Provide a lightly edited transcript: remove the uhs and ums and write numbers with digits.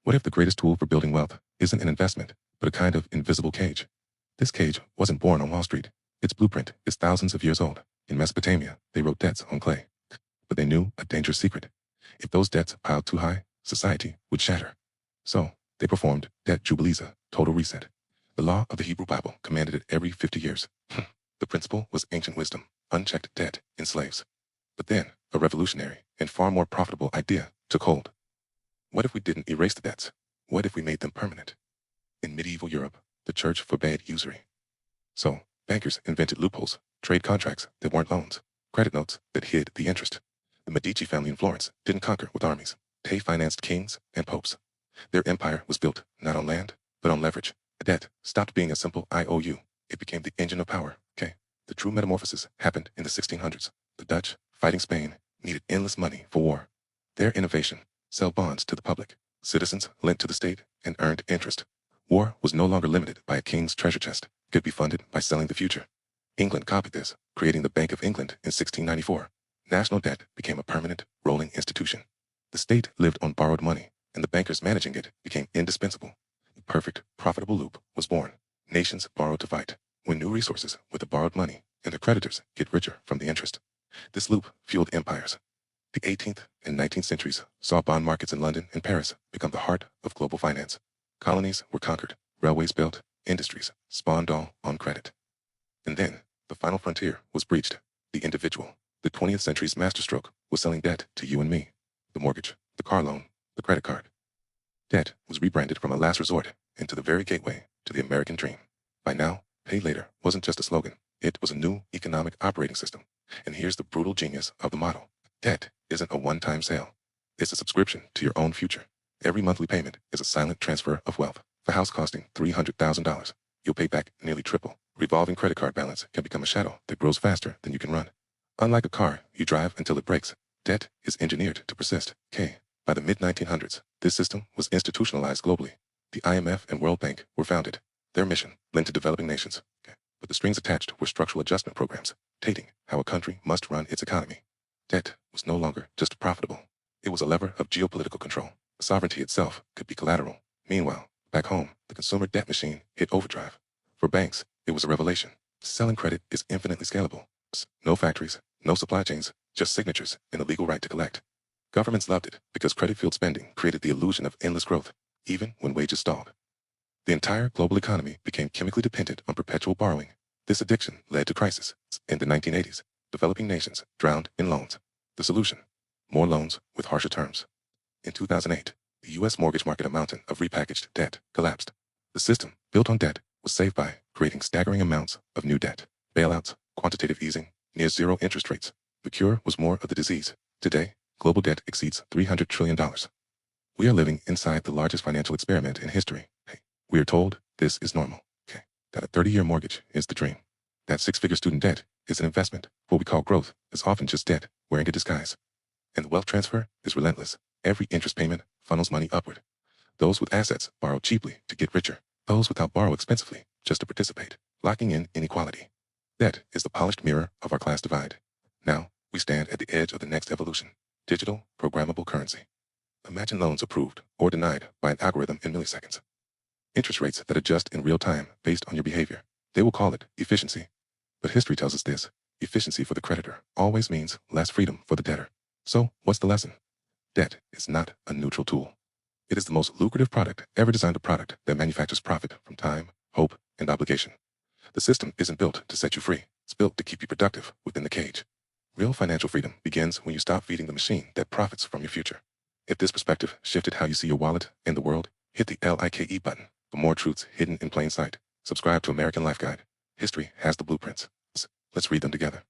What if the greatest tool for building wealth isn't an investment, but a kind of invisible cage? This cage wasn't born on Wall Street. Its blueprint is thousands of years old. In Mesopotamia, they wrote debts on clay. But they knew a dangerous secret. If those debts piled too high, society would shatter. So, they performed debt jubilees, a total reset. The law of the Hebrew Bible commanded it every 50 years. The principle was ancient wisdom. Unchecked debt enslaves. But then, a revolutionary and far more profitable idea took hold. What if we didn't erase the debts? What if we made them permanent? In medieval Europe, the church forbade usury. So, bankers invented loopholes, trade contracts that weren't loans, credit notes that hid the interest. The Medici family in Florence didn't conquer with armies. They financed kings and popes. Their empire was built not on land, but on leverage. A debt stopped being a simple IOU. It became the engine of power. The true metamorphosis happened in the 1600s. The Dutch, fighting Spain, needed endless money for war. Their innovation, sell bonds to the public. Citizens lent to the state and earned interest. War was no longer limited by a king's treasure chest. It could be funded by selling the future. England copied this, creating the Bank of England in 1694. National debt became a permanent, rolling institution. The state lived on borrowed money, and the bankers managing it became indispensable. The perfect, profitable loop was born. Nations borrowed to fight, win new resources with the borrowed money, and their creditors get richer from the interest. This loop fueled empires. The 18th and 19th centuries saw bond markets in London and Paris become the heart of global finance. Colonies were conquered, railways built, industries spawned all on credit. And then, the final frontier was breached. The individual. The 20th century's masterstroke was selling debt to you and me. The mortgage, the car loan, the credit card. Debt was rebranded from a last resort into the very gateway to the American dream. By now, pay later wasn't just a slogan. It was a new economic operating system. And here's the brutal genius of the model. Debt isn't a one-time sale. It's a subscription to your own future. Every monthly payment is a silent transfer of wealth. If a house costing $300,000, you'll pay back nearly triple. Revolving credit card balance can become a shadow that grows faster than you can run. Unlike a car, you drive until it breaks. Debt is engineered to persist. By the mid-1900s, this system was institutionalized globally. The IMF and World Bank were founded. Their mission, lent to developing nations. But the strings attached were structural adjustment programs, dictating how a country must run its economy. Debt was no longer just profitable. It was a lever of geopolitical control. Sovereignty itself could be collateral. Meanwhile, back home, the consumer debt machine hit overdrive. For banks, it was a revelation. Selling credit is infinitely scalable. No factories, no supply chains, just signatures and a legal right to collect. Governments loved it because credit-fueled spending created the illusion of endless growth, even when wages stalled. The entire global economy became chemically dependent on perpetual borrowing. This addiction led to crisis. In the 1980s, developing nations drowned in loans. The solution? More loans with harsher terms. In 2008, the U.S. mortgage market mountain of repackaged debt collapsed. The system, built on debt, was saved by creating staggering amounts of new debt. Bailouts, quantitative easing, near zero interest rates. The cure was more of the disease. Today, global debt exceeds $300 trillion. We are living inside the largest financial experiment in history. We are told this is normal. That a 30-year mortgage is the dream. That six-figure student debt is an investment. What we call growth is often just debt wearing a disguise. And the wealth transfer is relentless. Every interest payment funnels money upward. Those with assets borrow cheaply to get richer. Those without borrow expensively just to participate, locking in inequality. Debt is the polished mirror of our class divide. Now, we stand at the edge of the next evolution. Digital, programmable currency. Imagine loans approved or denied by an algorithm in milliseconds. Interest rates that adjust in real time based on your behavior. They will call it efficiency. But history tells us this. Efficiency for the creditor always means less freedom for the debtor. So, what's the lesson? Debt is not a neutral tool. It is the most lucrative product ever designed, a product that manufactures profit from time, hope, and obligation. The system isn't built to set you free. It's built to keep you productive within the cage. Real financial freedom begins when you stop feeding the machine that profits from your future. If this perspective shifted how you see your wallet and the world, hit the LIKE button for more truths hidden in plain sight. Subscribe to American Life Guide. History has the blueprints. Let's read them together.